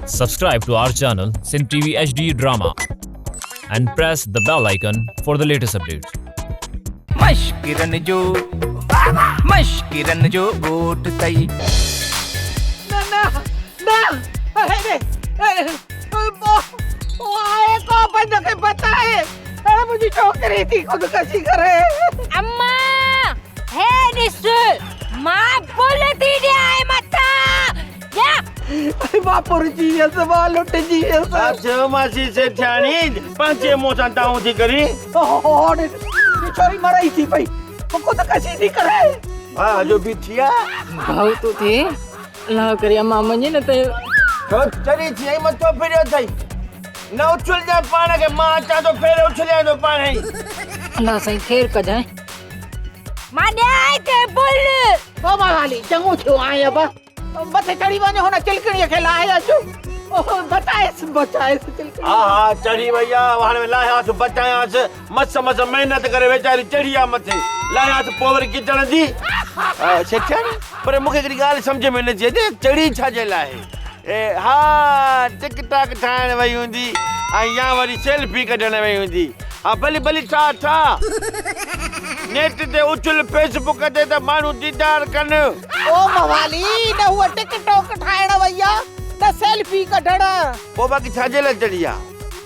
Subscribe to our channel Sin TV HD Drama and press the bell icon for the latest updates. मश्किरन जो गोट तई ना अरे वो आए को बंद के बताए अरे मुझे छोकरी थी खुदकुशी करे अम्मा हे निसु मां बोलती दे आए मत या बापुर जी से लुट जी से अच्छा मासी से ठाणी पांचे मोटा ताऊ थी करी और छोरी मराई थी भाई वो खुदकुशी नहीं करे हां जो भी थिया भाव तो थे ला करिया मामा जी न ते तो चली थी मत तो फिर थई न उछल जा पाण के मां चा तो फेर उछलिया तो पाण ही ला सही खेर क जाए माने आए के बोल ओ वाली चंगो थियो आया बा मथे चढ़ी वने होना चिलकणी के लाया जो बचाए चिलकणी हां चढ़ी भैया वहां में लाया तो बचाया से मस मेहनत करे बेचारी चढ़िया मथे लाया तो पोवर किचण दी सेठा पर मुखे करी गाल समझ में न जे चढ़ी छा जे लाए ए हां टिक टाक ठाण वई हुंदी आ या वरी सेल्फी कढण वई हुंदी आ भली ठा नेट ते उछल फेसबुक ते त मानू दीदार कन ओ मवाली न हुआ टिकटॉक ठायण भैया न सेल्फी कढण पो बाकी छाजे ला चढ़िया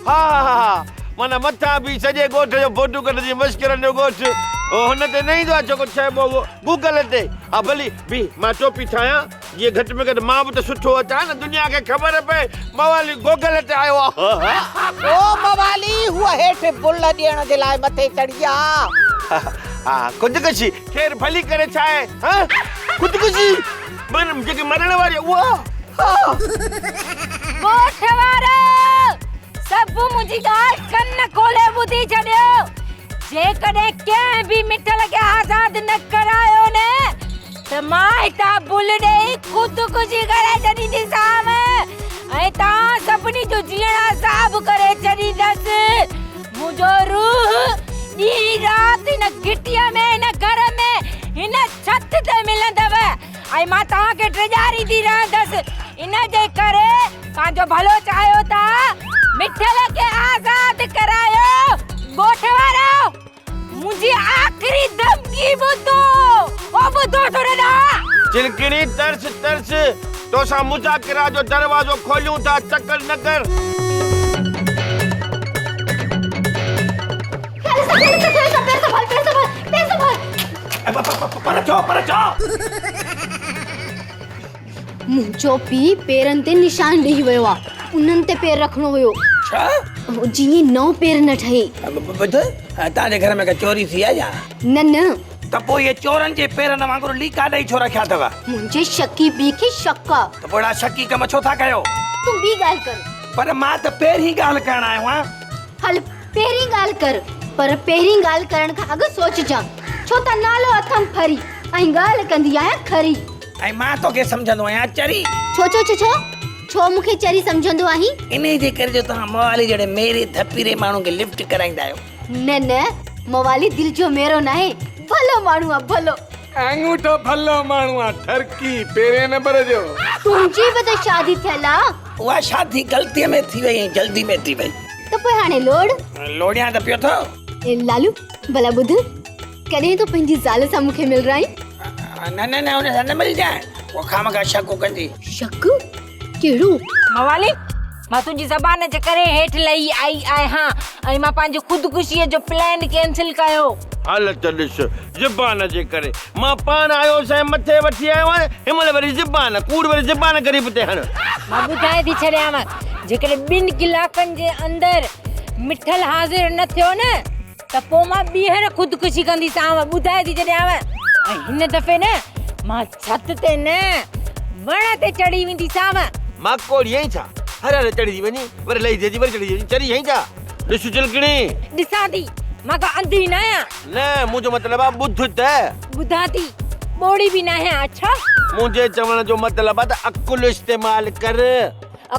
हां माना मथा भी सजे गोठ जो फोटो कढी मस्करन जो गोठ ओ हुन ते नहीं दो जो छबो गूगल ते आ भली भी मां टोपी ठाया ये घट में घट मां भी तो सुठो अचा न दुनिया के खबर पे मवाली गूगल ते आयो ओ मवाली हुआ हेठ बुल ॾियण जे लाइ मथे चढ़िया हां खुदकुशी खेर भली करे छाए हां खुदकुशी मन जेके मरण वारी वो गोठवारा सब मुझी गाल कन्न खोले बुधी छड़ियो जे कने के भी मिठल के आजाद न करायो ने त मां ता बुल दे खुदकुशी करे जदी दिसाम ऐ ता सपनी जो जीणा साब करे जदी दस मुजो रूह दी रात न गिटिया में न घर में इन छत ते मिलंदव ऐ मां ता के ट्रेजारी दी रहंदस इन जे करे ता जो भलो चाहयो ता मिठल के आजाद करायो गोठवारो मुझे आखिरी दम की बुद्धो ओ बुद्धो तोरे ना चिलकणी तरस तो सा मुजाकिरा जो दरवाजो खोलूं था चक्कर न कर मुंहिंजो पी पेरनि ते निशान ॾेई वियो आहे उन्हनि ते पेर रखणो हुयो छा जीअं नओं पेर न ठहे ॿुध तव्हांजे घर में का चोरी थी आहे छा न त पोइ इहे चोरनि जे पेरनि वांगुरु लीका ॾेई छो रखिया अथव मुंहिंजे शकी ॿी खे शक आहे त पोइ शकी कम छो था कयो तूं ॿी ॻाल्हि कर पर मां त पहिरीं ॻाल्हि करण आयो आहियां हल पहिरीं ॻाल्हि कर पर पहिरीं ॻाल्हि करण खां अॻु सोचजां छो त नालो अथमि फरी ऐं ॻाल्हि कंदी आहियां खरी ऐं मां तोखे सम्झंदो आहियां चरी छो मूंखे चरी सम्झंदो आहीं इन जे करे जो तव्हां मवाली जहिड़े मेरे थपीरे माण्हू खे लिफ्ट कराईंदा आहियो न मवाली दिल जो मेरो नाहे भलो माण्हू आहे भलो अंगूठो भलो माण्हू आहे ठरकी पेरे न भरजो तुंहिंजी बि त शादी थियल आहे उहा शादी ग़लतीअ में थी वई ऐं जल्दी में थी वई त पोइ हाणे लोड़ियां त पियो थो लालू भला ॿुध कॾहिं तो पंहिंजी ज़ाल सां मूंखे मिल रही न हुन सां न मिल जाए वो खामखा शक कंदी शक केड़ो मवाली मां तुंहिंजी ज़बान जे करे हेठ लही आई आहियां ऐं मां पंहिंजी खुदकुशीअ जो प्लान कैंसिल कयो हल त ॾिस ज़बान जे करे मां पाण आयो सां मथे वठी आयो आहियां हिनमहिल वरी ज़बान कूड़ वरी ज़बान क़रीब ते हण मां ॿुधाए थी छॾियांव जेकॾहिं 2 कलाकनि जे अंदरि मिठल हाज़िर न थियो न त पोइ मां ॿीहर खुदकुशी कंदीसांव ॿुधाए थी छॾियांव ऐं हिन दफ़े न मां छत ते न वण ते चढ़ी वेंदीसांव मां कोड़ी आई छा हर चढ़ी थी वञी वरी लही थी वरी चढ़ी थी चढ़ी आई छा ॾिस चिलकणी ॾिसां थी मां का अंधी न आहियां न मुंहिंजो मतिलबु आहे ॿुध त ॿुधां थी ॿोड़ी बि न आहियां अच्छा मुंहिंजे चवण जो मतिलबु आहे त अकुल इस्तेमाल कर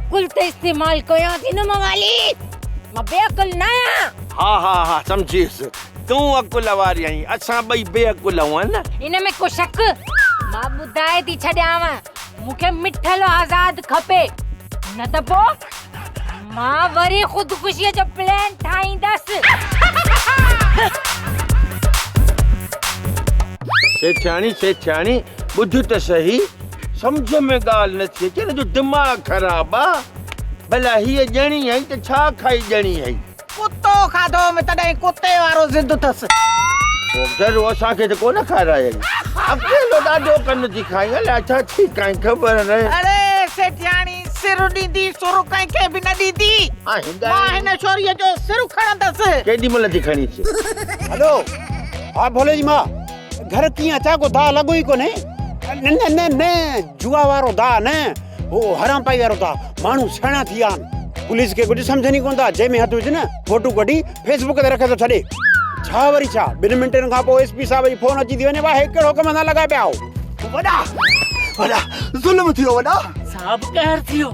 अकुल त इस्तेमाल कयां थी न मवाली मां बेअकुल न आहियां हा समझीस तूं अकुल वारी आई असां ॿई बेअकुल आहियूं न इन में को शक मां ॿुधाए थी छॾियांव मूंखे मिठल आज़ाद खपे न त पोइ मां वरी ख़ुदकुशीअ जो प्लान ठाहींदसि। सेठाणी ॿुध त सही, सम्झ में ॻाल्हि नथी अचे, हिन जो दिमाग़ ख़राब आहे। भला हीअ ॼणी आई त छा खाई ॼणी आई? कुतो खाधो में तॾहिं कुते वारो ज़िद अथसि। ज़रूरु असांखे त कोन खारायई, अकेलो ॾाढो कन थी खाई। अलाए छा थी काई ख़बर न। अरे सेठियाणी सिर ॾींदी सुर कंहिंखे बि न ॾींदी। मां हिन छोरीअ जो सिर खणंदसि। केॾी महिल थी खणी अचे? हेलो, हा भोले जी मां, घर कीअं अचां? को दा लॻो ई कोन्हे। न न न न, जुआ वारो दा न, हो हराम पाई वारो दा। माण्हू सहिणा थी विया आहिनि, पुलिस खे कुझु सम्झ नहीं कोन्ह था। जंहिंमें हथ विझ न, फोटू कढी फेसबुक ते रखे थो छॾे। छा वरी छा, 2 मिंटनि खां पोइ एसपी साहब जी फोन अची थी वञे, वाह कहिड़ो कम था लॻा पिया। वॾा ज़ुल्म थियो वॾा। साहब कहर थियो।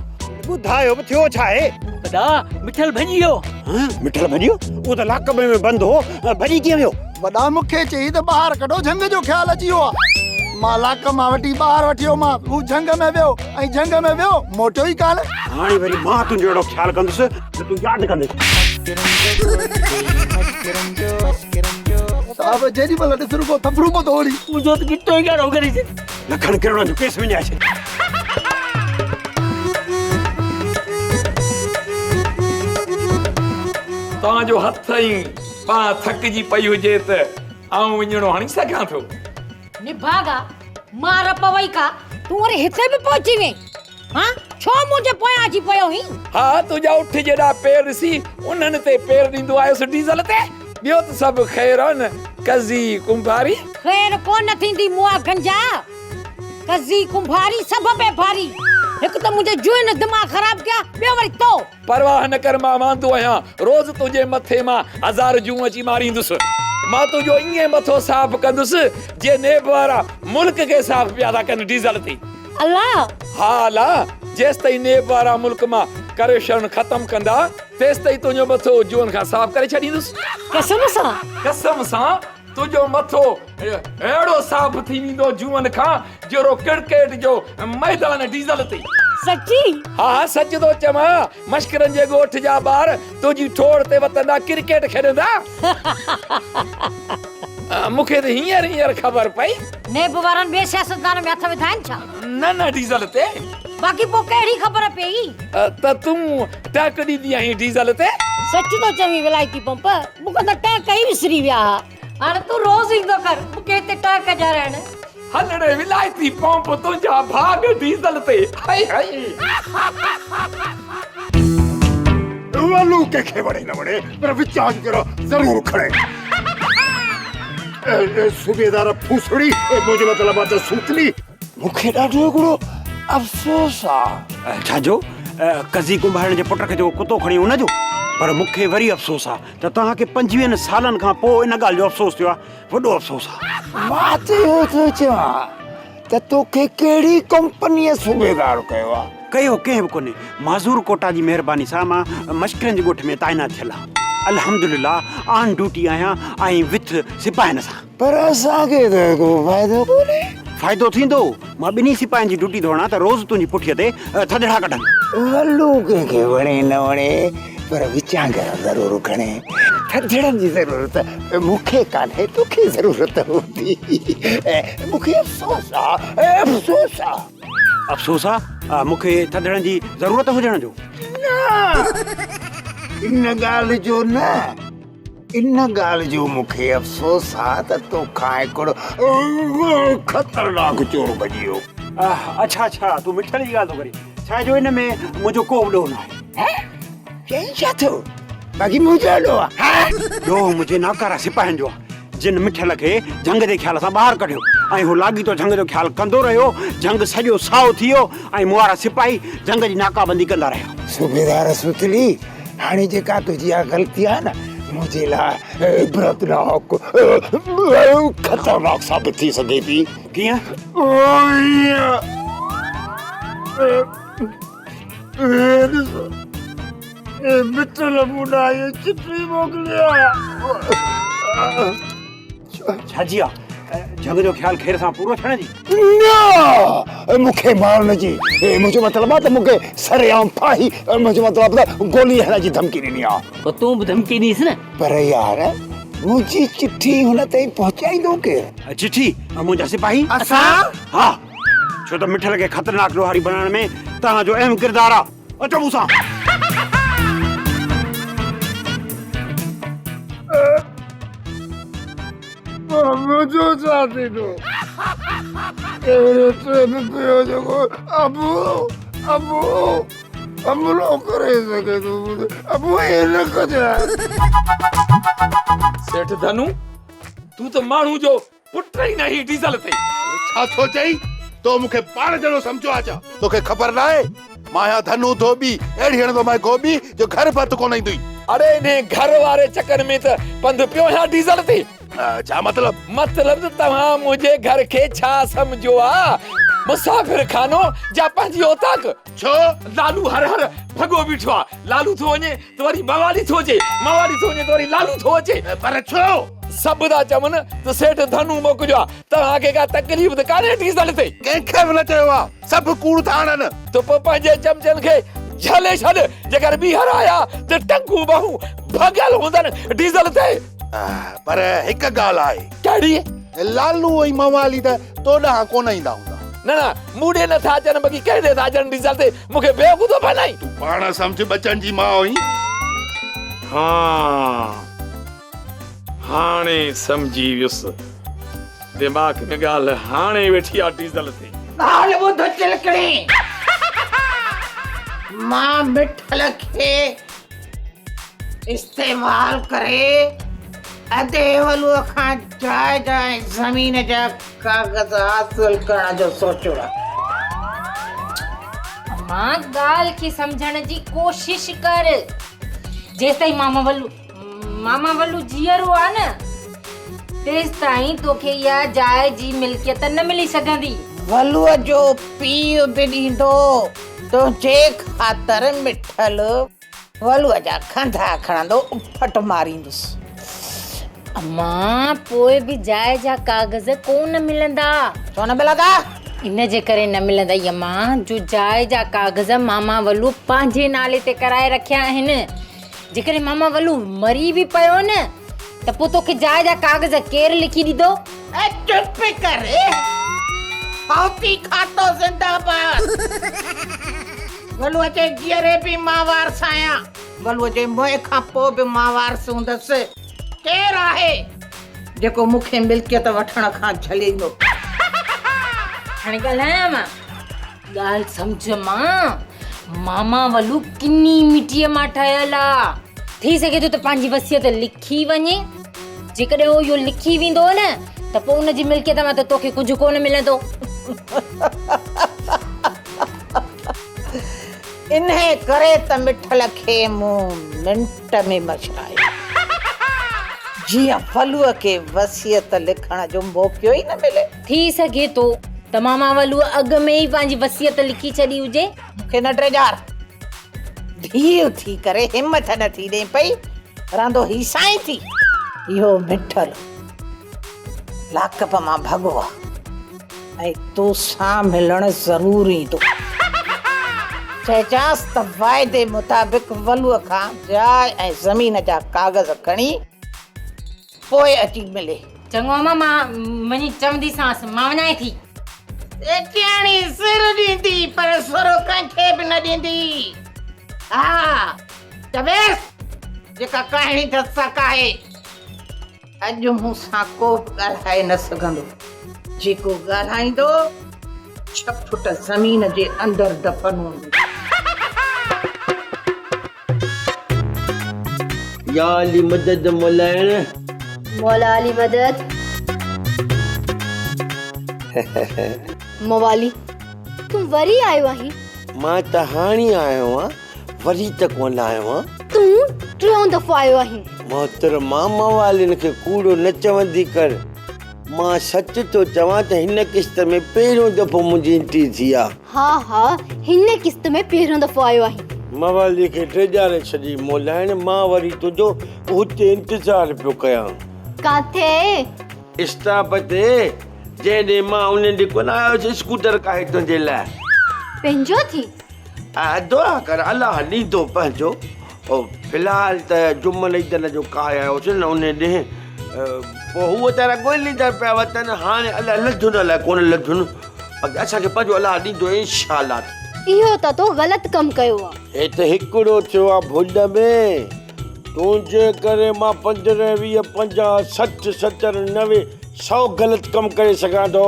ॿुधायो बि थियो छा आहे? वॾा मिठल भॼी वियो। मिठल भॼी वियो? उहो त लाकबे में बंदि हो, भॼी कीअं वियो? वॾा मूंखे चई त ॿाहिरि कढो, झंग जो ख़्यालु अची वियो आहे। मां लाक मां वठी ॿाहिरि वठी वियो मां, हू झंग में वियो ऐं झंग में वियो मोटियो ई कान। हाणे वरी मां तुंहिंजो अहिड़ो ख़्यालु कंदुसि त तूं यादि कंदे। साहब जेॾी महिल ॾिस रुगो थपड़ू पियो थो वरी। मुंहिंजो त गिटो ई ॻाढ़ो करे छॾ। लखन किरणनि जो केस विञाए छॾ। तव्हांजो हथ ई पाण थकिजी पई हुजे त आऊं वञणो हणी सघां थो। निभागा मां रप वई का, तूं वरी हिते बि पहुची वई। हाँ, छो मुंहिंजे पोयां अची पियो हुई? हा, तुंहिंजा उठ जेॾा पेर ॾिसी उन्हनि ते पेर ॾींदो आयुसि डीज़ल ते। ॿियो त सभु ख़ैर आहे न? कज़ी कुंभारी ख़ैर कोन थींदी मुआ गंजा। कज़ी कुंभारी सभु पे भारी। हिकु त मुंहिंजे जुएन दिमाग़ ख़राब कया, ॿियो वरी तो। परवाह न कर, मां वांदो आहियां। रोज़ तुंहिंजे मथे मां 1000 जूं अची मारींदुसि। मां तुंहिंजो ईअं मथो साफ़ कंदुसि जे नेब वारा मुल्क खे साफ़ पिया था कनि डीज़ल ते। अल्लाह। हा अल्लाह, जेसि ताईं नेब वारा मुल्क मां करप्शन ख़तम कंदा, तेसि ताईं तुंहिंजो मथो जुअनि खां साफ़ करे छॾींदुसि। कसम सां? कसम सां तुंहिंजो मथो अहिड़ो साफ़ थी वेंदो जुअनि खां जहिड़ो क्रिकेट जो मैदान डीज़ल ते। सच्ची? हा सच थो चवां, मश्करनि जे ॻोठ जा ॿार तुंहिंजी ठोड़ ते वतंदा क्रिकेट खेॾंदा। मूंखे त हींअर ख़बर पई। नेब वारनि ॿिए सियासतदान में हथ विधा आहिनि छा? न डीज़ल ते। बाक़ी पोइ कहिड़ी ख़बर पई? त तूं टक ॾींदी आहीं डीज़ल ते? सच थो चवीं विलायती पंप, मूंखे त टक ई विसरी विया। हाणे तूं रोज़ ईंदो कर, मूंखे हिते टक जा रहण। हलड़े विलायती पंप तुंहिंजा भाग डीज़ल ते। हाय हाय। वलू कंहिंखे वणे न वणे, पर विचार करो ज़रूरु खणे। सूबेदार फूसड़ी, मुंहिंजो मतिलबु आहे त सूतली। मूंखे ॾाढो हिकिड़ो अफ़सोस आहे। छाजो? कज़ी कुंभारनि जे पुट खे जो कुतो खणी हुनजो? पर मूंखे वरी अफ़सोस आहे त तव्हांखे 25 सालनि खां पोइ इन ॻाल्हि जो अफ़सोस थियो आहे। वॾो अफ़सोस आहे। मां त इहो थो चवां त तोखे कहिड़ी कंपनीअ सूबेदार कयो आहे? कयो कंहिं बि कोन्हे। माज़ूर कोटा जी महिरबानी सां मां मश्करनि जे ॻोठ में ताइनात थियल आहे। अल्हम्दुलिल्लाह ऑन ड्यूटी आहियां ऐं विथ सिपाहियुनि सां। पर असांखे त को फ़ाइदो कोन्हे। फ़ाइदो थींदो। मां 2 सिपाहियुनि जी ड्यूटी थो हणां त रोज़ तुंहिंजी पुठीअ ते थधिड़ा कढनि। वल्लू कंहिंखे वणे न वणे, पर विचांगर ज़रूरु खणे। थधिड़नि जी ज़रूरत मूंखे कान्हे, तोखे ज़रूरत हूंदी। मूंखे अफ़सोस आहे, अफ़सोस आहे। अफ़सोस आहे मूंखे थधिड़नि जी ज़रूरत हुजण जो? इन ॻाल्हि जो न, इन ॻाल्हि जो मूंखे अफ़सोस आहे त तोखां हिकिड़ो ख़तरनाक चोर भॼी वियो। अच्छा, तूं मिठल जी ॻाल्हि थो करीं। छा जो इन में मुंहिंजो को बि ॾोह न आहे। चई छा थियो? बाक़ी मुंहिंजो ॾोह आहे? ॾोह मुंहिंजे नाकारा सिपाहियुनि जो आहे, जिन मिठल खे झंग जे ख़्याल सां ॿाहिरि कढियो ऐं हू लाॻीतो झंग जो ख़्यालु कंदो रहियो। झंग सॼो साओ थी वियो ऐं मुआरा सिपाही झंग जी नाकाबंदी कंदा रहिया। सूबेदार सुतली, हाणे जेका तुंहिंजी इहा ग़लती आहे न, मुंहिंजे लाइ इबरतनाक ख़तरनाक साबित थी सघे थी। कीअं? मिठल मुंडाई चिठी मोकिलिया। छाजी आहे? जंग जो ख्याल खेर सां पूरो थियण जी। न मूंखे मारण जी मुंहिंजो मतिलबु आहे त मूंखे सरेआम फाही मुंहिंजो मतिलबु त गोली हणण जी धमकी ॾिनी आहे। तो तूं बि धमकी ॾींसि न। पर यार मुंहिंजी चिठी हुन ताईं पहुचाईंदो केरु? चिठी मुंहिंजा सिपाही असां? हा, छो त मिठल खे ख़तरनाक लोहारी बनाइण में तव्हांजो अहम किरदार आहे। अचो मूंसां। मुंहिंजो छा थींदो? अहिड़ो ट्रेन पियो जेको अबू अबू हमलो करे सघे थो। अबू हे न कजांइ। सेठ धनु तू तो माण्हू जो पुट ई नहीं डीजल थे। छा थो चई? तो मूंखे पाण जहिड़ो सम्झो आहे छा? तोखे ख़बर न आहे मां या धनु धोबी अहिड़ी हणंदो मां गोबी जो घर पत कोन ईंदी। अरे ने घर वारे चक्कर में त पंध पियो या डीजल थे। छा मतलब? मतलब त तव्हां मुंहिंजे घर खे छा सम्झो आ? मुसाफिर खानो जा पंहिंजी औताक। छो? लालू हर हर भगो बीठो आ। लालू थो वञे त वरी मवाली थो अचे, मवाली थो वञे त वरी लालू थो अचे। पर छो? सब दा चवनि त सेठ धनु मोकिलियो आ। तव्हांखे का तकलीफ़ त कान्हे डीजल ते? कंहिंखे बि न चयो आहे, सभु कूड़ था आणनि। तो पोइ पंहिंजे चमचनि खे झले छॾ। जेकर ॿीहर आया त टंगू बाहूं भॻल हूंदनि डीजल ते। पर हिकु ॻाल्हि आहे। कहिड़ी? लालू ऐं मवाली त तो ॾांहुं कोन ईंदा हूंदा। न न मूड़े नथा अचनि बाक़ी कहिड़े था अचनि डीजल ते? मूंखे बेवकूफ़ बनाई। तूं पाण सम्झ बचन जी मां हुई। हाँ हाणे समझी वियुसि। दिमाग़ में ॻाल्हि हाणे वेठी आहे डीजल ते। ॻाल्हि ॿुध चिलकणी। मां मिठल खे इस्तेमाल करे अधे वलूअ खां जाए ज़मीन जा कागज़ हासिल करण जो सोचियो आहे। मां ॻाल्हि खे सम्झण जी कोशिश कर। जेसिताईं मामा वल्लू जीअरो आहे न तेसिताईं तोखे इहा जाइ जी मिल्कियत न मिली सघंदी। वलूअ जो पीउ बि ॾींदो तुंहिंजे ख़ातिर मिठल वलूअ जा खंधा खणंदो फट मारींदुसि। अम्मा पोइ बि जाइ जा कागज़ कोन मिलंदा। छो न मिलंदा? इन जे करे न मिलंदा अम्मा जो जाइ जा कागज़ मामा वल्लू पंहिंजे नाले ते कराए रखिया आहिनि। जेकॾहिं मामा वल्लू मरी बि पियो न त पोइ तोखे जाइ जा कागज़ केरु लिखी ॾींदो? चुप कर। खाती खातो जिंदाबाद। वलूअ जे जीअरे बि मां वारस आहियां। वलूअ जे मुंहं खां पोइ बि मां वारस हूंदसि। केरु आहे जेको मूंखे मिल्कियत वठण खां झलींदो? हाणे ॻाल्हायां मां। ॻाल्हि सम्झ मां। मामा वल्लू किनी मिटीअ मां ठहियल आहे। थी सघे थो त पंहिंजी वसियत लिखी वञे। जेकॾहिं उहो इहो लिखी वेंदो न त पोइ उनजी मिल्कियत मां त तोखे कुझु कोन मिलंदो। इन करे त मिठल खे मूं मिंट में मछायो जीअं फलूअ खे वसियत लिखण जो मौक़ो ई न मिले। थी सघे थो त मामा वल्लू अॻ में ई पंहिंजी वसियत लिखी छॾी हुजे। मूंखे न ट्रेजार धीउ थी करे हिम्मत न थी ॾे पई रहंदो ही साईं थी। इहो मिठल लाकप मां भॻो आहे ऐं तोसां मिलण ज़रूर ईंदो। चइजांसि त वाइदे मुताबिक़ वलूअ खां जाइ ऐं ज़मीन जा कागज़ खणी पोइ अची मिले। चङो अम्मा मां वञी चवंदीसांसि। मां वञां थी। एटियाणी सिर ॾींदी पर सुर कंहिंखे बि न ॾींदी। हा चवेसि जेका कहाणी दस्तक आहे। अॼु मूंसां को बि ॻाल्हाए न सघंदो। जेको ॻाल्हाईंदो 6 फुट ज़मीन जे अंदरि दफ़न हूंदो। या अली मदद मोलाइण। मौला अली मदद। मवाली तूं वरी आयो आहीं? मां त हाणे आयो आहियां, वरी त कोन आयो आहियां। तूं टियों दफ़ो आयो आहीं। मोहतरमा मवालिन खे कूड़ो न चवंदी कर। मां सच तो चवां त हिन किस्त में पहिरियों दफ़ो मुंहिंजी एंट्री थी आहे। हा हिन किस्त में पहिरियों दफ़ो आयो आहीं। मवाली खे ड्रेजारे छॾी मोलाइण। मां वरी तुंहिंजो हुते इंतज़ार पियो कयां। काथे? स्टॉप ते जंहिं ॾींहुं मां उन ॾींहुं कोन आयोसि स्कूटर काहे तुंहिंजे लाइ पंहिंजो थी दुआ कर अलाह ॾींदो पंहिंजो फ़िलहाल त जुम्मन ईदन जो काहे आयोसि न उन ॾींहुं पोइ हूअ तारा ॻोल्हींदा पिया वतन हाणे अलाए लधुन अलाए कोन लधुन असांखे पंहिंजो अलाह ॾींदो इंशाअल्लाह इहो त तो ग़लति कमु कयो आहे हे त हिकिड़ो थियो आहे भुॼ में तुंहिंजे करे मां 15 20 50 60 70 90 100 ग़लति कमु करे सघां थो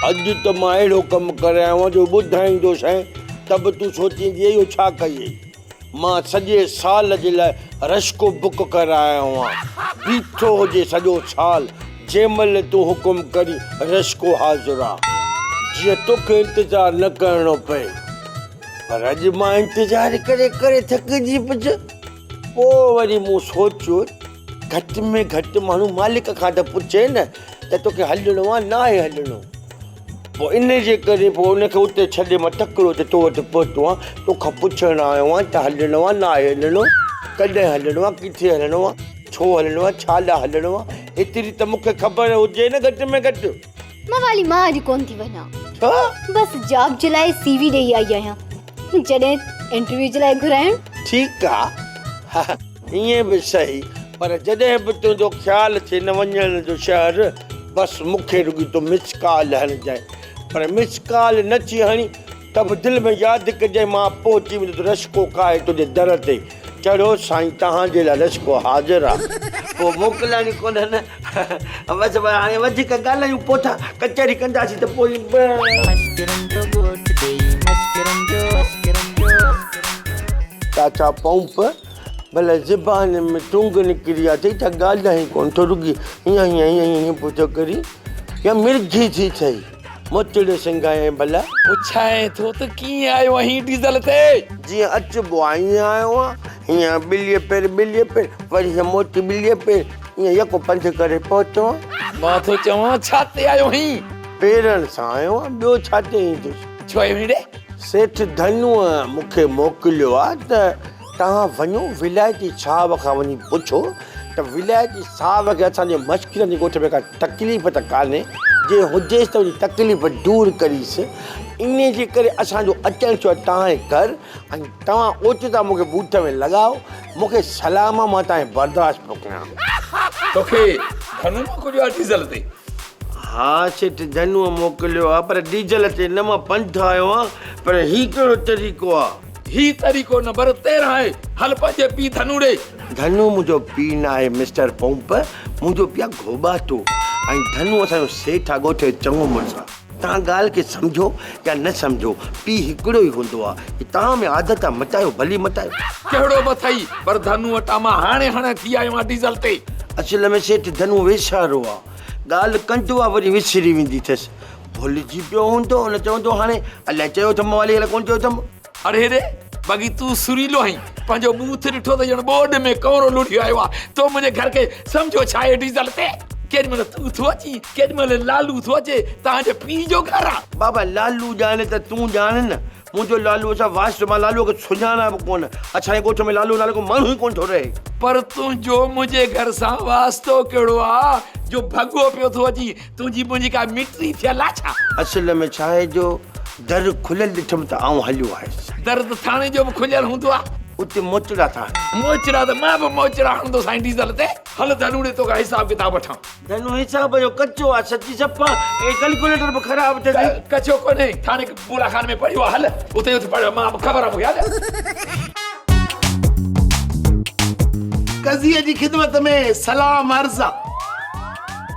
अॼु त मां अहिड़ो कमु करे आयो आहियां जो ॿुधाईंदो साईं त बि तूं सोचींदी इहो छा कई मां सॼे साल जे लाइ रश्को बुक करायो आहियां बीठो हुजे सॼो साल जंहिं महिल तूं हुकुम करी रश्को हाज़िर आहे जीअं तोखे इंतज़ारु न करिणो पए पर अॼु मां इंतज़ारु करे करे थकिजी पियुसि पोइ वरी मूं सोचियो घटि में घटि माण्हू मालिक खां त पुछे न त तोखे हलणो आहे न आहे हलणो पोइ इन जे करे पोइ उनखे उते छॾे मां तकिड़ो त तो वटि पहुतो आहे तोखां पुछणु आयो आहियां त हलणो आहे न आहे हलणो कॾहिं हलणो आहे किथे हलणो आहे छो हलणो आहे छा लाइ हलणो आहे एतिरी त मूंखे ख़बर हुजे न घटि में घटि मां वाली मां अॼु कोन थी वञा छा बसि जॉब जे लाइ CV ॾेई आई आहियां जॾहिं इंटरव्यू जे लाइ घुराइण ठीकु आहे ईअं बि सही पर जॾहिं बि तुंहिंजो ख़्यालु थिए न वञण जो शहर बसि मूंखे रुॻी तूं मिस कॉल हणजांइ पर मिस कॉल न थी हणी त बि दिलि में यादि कजांइ मां पहुची वेंदो रश्को काहे तुंहिंजे दर ते चढ़ो साईं तव्हांजे लाइ रश्को हाज़िर आहे पोइ मोकिलानी कोन न बसि हाणे वधीक ॻाल्हायूं पोइ कचहरी कंदासीं त पोइ चाचा पंप भले ज़बान में टुंग निकिरी आहे त ॻाल्हाई कोन थो रुॻी हीअं हीअं हीअं हीअं पुछो करी या मिर्गी थी अथई मोचड़े सिंगाए भला पुछाए थो त कीअं आयो आहीं डीज़ल ते जीअं अचिबो आहे हीअं आयो आहे हीअं ॿिलीअ पेर वरी हीअं मोटी ॿिलीअ पेर हीअं यको पंधु करे पहुतो मां थो चवां छा ते आयो आहीं पेरनि सां आयो आहे ॿियो छा ते ईंदुसि छो आयो हेॾे सेठ धनुअ मूंखे मोकिलियो आहे त तव्हां वञो विलायती साहब खां वञी पुछो त विलायती साहब खे असांजे मश्किलनि जे ॻोठ में का तकलीफ़ त कान्हे जे हुजेसि त उन तकलीफ़ दूरि करीसि इन जे करे असांजो अचणु थियो तव्हां घर ऐं तव्हां ओचिता मूंखे बूथ में लॻाओ मूंखे सलाम मां तव्हांखे बर्दाश्त पियो कयां तोखे धनु मोकिलियो आहे डीज़ल ते हा सेठ धनुअ मोकिलियो आहे पर डीज़ल ते न मां पंधु आयो आहियां पर हीउ कहिड़ो तरीक़ो आहे ही तरीक़ो न पर तेरा है हल पंहिंजे पीउ धनु ॾे धनु मुंहिंजो पीउ न आहे मिस्टर पंप मुंहिंजो पीउ आहे घोबातो ऐं धनु असांजो सेठ आहे ॻोठ जो चङो मुड़ुसु आहे तव्हां ॻाल्हि खे सम्झो या न सम्झो पीउ हिकिड़ो ई हूंदो आहे तव्हां में आदत आहे मटायो भली मटायो कहिड़ो बि अथई पर धनु वटां मां हाणे थी आयो आहियां डीज़ल ते असल में सेठ धनु वेसारो आहे ॻाल्हि कंदो आहे वरी विसरी वेंदी अथसि भुलिजी पियो हूंदो हुन चवंदो हाणे अलाए चयो अथमि वाली अलाए कोन चयो अथमि अरे रे बाक़ी तूं सुरीलो आहीं पंहिंजो बूथ ॾिठो त ॼण बोर्ड में कवरो लुढ़ियो आयो आहे तो मुंहिंजे घर खे सम्झो छा आहे डीज़ल ते केॾी महिल तूं थो अची केॾी महिल लालू थो अचे तव्हांजे पीउ जो घर आहे बाबा लालू ॼाणे त तूं ॼाण न मुंहिंजो लालू असां वास्तव मां लालूअ खे सुञाणा बि कोन असांजे ॻोठ में लालू नाले को माण्हू ई कोन थो रहे पर तुंहिंजो मुंहिंजे घर सां वास्तो कहिड़ो आहे जो भॻो पियो थो अची तुंहिंजी मुंहिंजी का मिट्री थियल आहे छा असल में छा आहे जो दर खुलियल ॾिठमि त आऊं हलियो आहे दर त थाणे जो बि खुलियल हूंदो आहे उते मोचड़ा था मोचड़ा त मां बि मोचड़ा हणंदो साईं डीज़ल ते हल धनुड़े तो का हिसाब किताब वठां धनु हिसाब जो कच्चो आहे सची सपा ऐं कैलकुलेटर बि ख़राब थिए कच्चो कोन्हे थाणे पूरा खान में पढ़ियो आहे हल उते पढ़ियो मां ख़बर आहे मूंखे हल कज़ीअ जी ख़िदमत में सलाम अर्ज़ा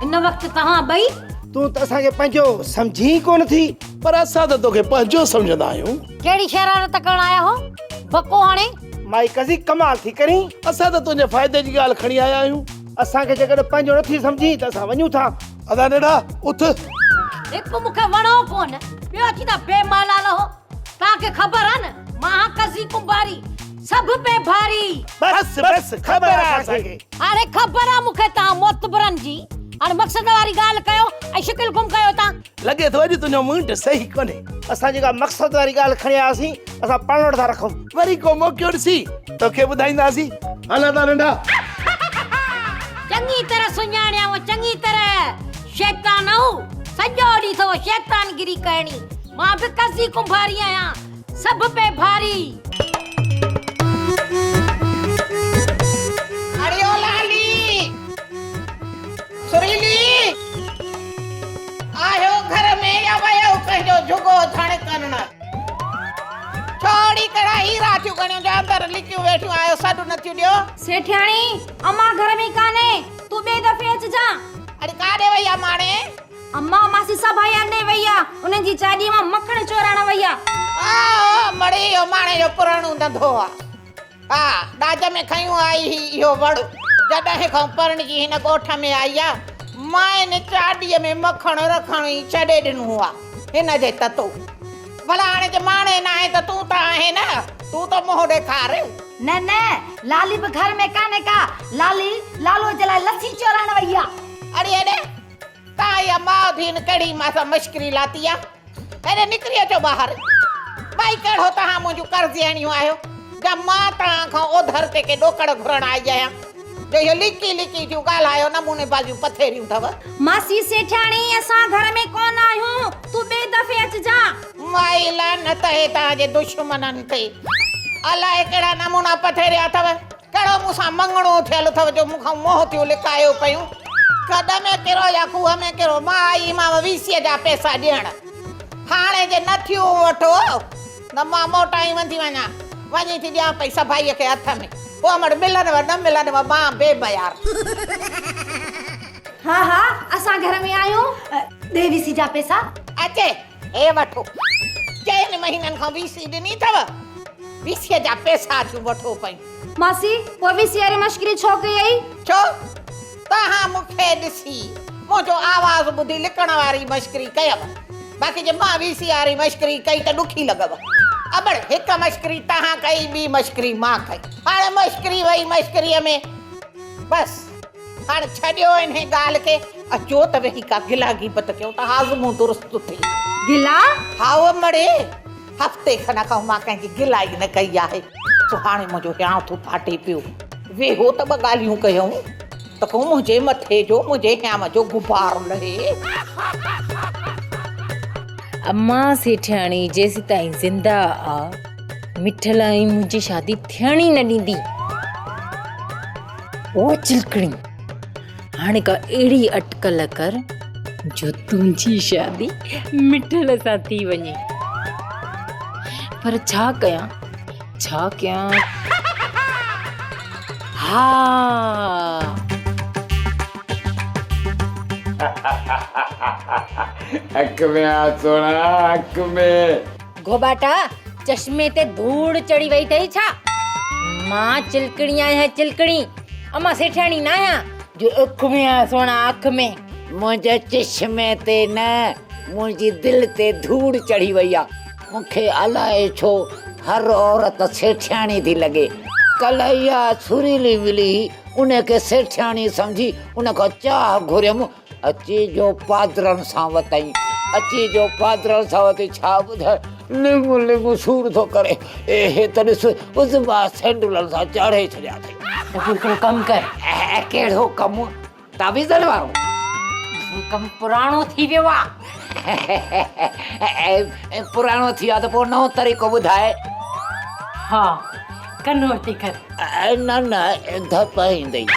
इन वक़्तु तव्हां ॿई तूं त असांखे पंहिंजो सम्झी कोन थी पर असां त तोखे पंहिंजो सम्झंदा आहियूं कहिड़ी शरारत करण आया हो बको हाणे माई कज़ी कमाल थी करी असां त तुंहिंजे फ़ाइदे जी ॻाल्हि खणी आया आहियूं असांखे जेकॾहिं पंहिंजो नथी सम्झी त असां वञूं था अदा ॾेॾा उथ हिकु मूंखे वणो कोन ॿियो अची त बेमालाल हो तव्हांखे ख़बर आहे न मां कज़ी कुंभारी सभु पे भारी बस बस ख़बर आहे असांखे अरे ख़बर आहे मूंखे तव्हां मोतबरनि जी हाणे मक़सद वारी ॻाल्हि कयो ऐं शिकिल गुम कयो तव्हां लॻे थो अॼु तुंहिंजो मुंड सही कोन्हे असां जेका मक़सद वारी ॻाल्हि खणी आयासीं असां पाण था रखूं वरी को मौक़ो ॾिसी तोखे ॿुधाईंदासीं हल अदा नंढा चङी तरह सुञाणिया चङी तरह शैतान सॼो ॾींहुं थो शैतानगिरी करणी मां बि कसी कुंभारी आहियां सभ पे भारी अड़ियो लाली सुरीली आयो घर में या वयो कहियो जुगो धण करण छोड़ी कढ़ाई रातियूं गणियूं जा अंदर लिकियूं वेठियूं आयो सॾु नथियूं ॾियो सेठियाणी अम्मा घर में काने तू ॿिए दफ़े अचजा अरे काॾे वई आहे माणे अम्मा मासी सभु आया ने वैया उन्हनि जी चाॾीअ मां मखण चोराइण वैया आ मड़ी यो माणे जो पुराणो धंधो आहे हा ॾाज में खयूं आई इहो वड़ जॾहिं खां परणजी हिन ॻोठ में आई आहे मां इन चाॾीअ में मखण रखण ई छॾे ॾिनो आहे हिन जे ततो भला हाणे जे माणे न आहे त तूं त आहे न तूं त मुंहुं ॾेखार न न लाली भी घर में काने का लाली लालो जे लाइ लस्सी चोराइण वैया अरे अरे तां या मां धीन कड़ी मां मश्करी लाती आहे अरे निकिरी अचो ॿाहिरि भाई कहिड़ो तव्हां मुंहिंजूं कर्ज़ियाणियूं आहियो जा मां तव्हां खां ओधर ते के ॾोकड़ घुरण आई आहियां जो इहो लिकी लिकी थियूं ॻाल्हायो नमूने बाजू पथेरियूं अथव मासी सेठाणी असां घर में कोन आहियूं तू ॿिए दफ़े अचजा माई लानत है तव्हांजे दुश्मननि ते अलाए कहिड़ा नमूना पथेरिया अथव कहिड़ो मूंसां मंगणो थियल अथव जो मूंखां मोह थियूं लिकायो पियूं कॾ में कहिड़ो या खूह में कहिड़ो मां आई मां 20 जा पैसा ॾियण हाणे जे नथियूं वठो न मां मोटाई वञी वञा वञी थी ॾियां पई सभाईअ खे हथ में पोइ मड़ मिलनव न मिलनव मां बेबयार हा हा असां घर में आहियूं देवी सी जा पैसा अचे हे वठो 4 महीननि खां 20 ॾिनी अथव 20 जा पैसा थियूं वठो पई मासी पोइ 20 वारी मश्करी छो कई छो तव्हां मूंखे ॾिसी मुंहिंजो आवाज़ ॿुधी लिकण वारी मश्करी कयव बाक़ी जे मां 20 वारी मश्करी कई त ॾुखी लॻव अबड़ हिकु मश्करी तव्हां कई ॿी मश्करी मां कई हाणे मश्करी वई मश्करीअ में बसि हाणे छॾियो इन ॻाल्हि खे अचो त वेही का गिला गिबत कयूं त हाज़मो दुरुस्त थिए गिला हा मड़े हफ़्ते खन खां मां कंहिंजी गिला ई न कई आहे सो हाणे मुंहिंजो हियां थो फाटे पियो वेहो त ॿ ॻाल्हियूं कयूं त को मुंहिंजे मथे जो मुंहिंजे हियाम जो गुबार लहे अम्मा सेठाणी जेसी ताईं जिंदा आ मिठल ऐं मुंहिंजी शादी थियण ई न ॾींदी ओ चिलकणी हाणे का अहिड़ी अटकल कर जो तुंहिंजी शादी मिठल सां थी वञे पर छा कयां हा अख में आ सोना अख में गोबाटा चश्मे ते धूड़ चढ़ी वई अथई छा मां चिलकणी आहियां चिलकणी अम्मा सेठाणी न आहियां जो अख में आ सोना अख में मुंहिंजे चश्मे ते न मुंहिंजी दिलि ते धूड़ चढ़ी वई आहे मूंखे अलाए छो हर औरत सेठियाणी थी लॻे कल्ह इहा सुरीली मिली उनखे सेठियाणी सम्झी उनखां चाह घुरियमि अची जो पादरनि सां वतई छा ॿुधाए लिंगू लिंगू सूर थो करे हे त ॾिस उज़मा सैंडुलनि सां चाढ़े छॾिया अथई त हिकिड़ो कमु कर कहिड़ो कमु ताबीज़नि वारो कमु पुराणो थी वियो आहे पुराणो थी वियो आहे त पोइ नओं तरीक़ो ॿुधाए हा कन वरिती कर न धप ईंदई त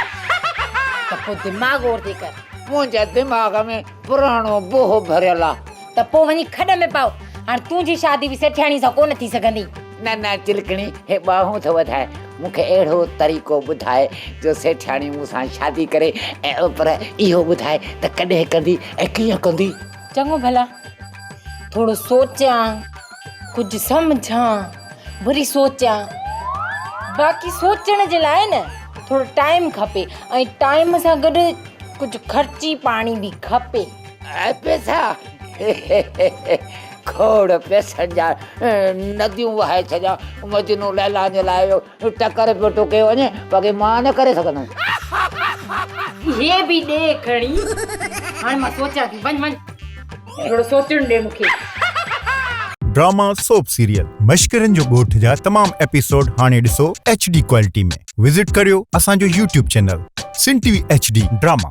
पोइ दिमाग़ वरिती कर मुंहिंजे दिमाग़ में पुराणो बोह भरियल आहे त पोइ वञी खॾ में पाओ हाणे तुंहिंजी शादी बि सेठाणी सां कोन थी सघंदी न चिलकणी हे ॿाहूं थो वधाए मूंखे अहिड़ो तरीक़ो ॿुधाए जो सेठाणी मूंसां शादी करे ऐं पर इहो ॿुधाए त कॾहिं कंदी ऐं कीअं कंदी चङो भला थोरो सोचां कुझु सम्झां वरी सोचां बाक़ी सोचण जे लाइ न थोरो टाइम खपे ऐं टाइम सां गॾु कुझु ख़र्ची पाणी बि खपे पैसा खोड़ पैसनि जा नदियूं वहाए छॾिया मजनू लैला जे लाइ टकर पियो टुके वञे बाक़ी मां न करे सघंदुमि ये बि ॾे खणी हाणे मां सोचां थी वञ थोरो सोचण ॾे मूंखे ड्रामा सोप सीरियल मश्करनि जो ॻोठ जा तमाम एपिसोड हाणे ॾिसो HD क्वालिटी में विज़िट करियो असांजो YouTube चैनल सिन टीवी HD ड्रामा।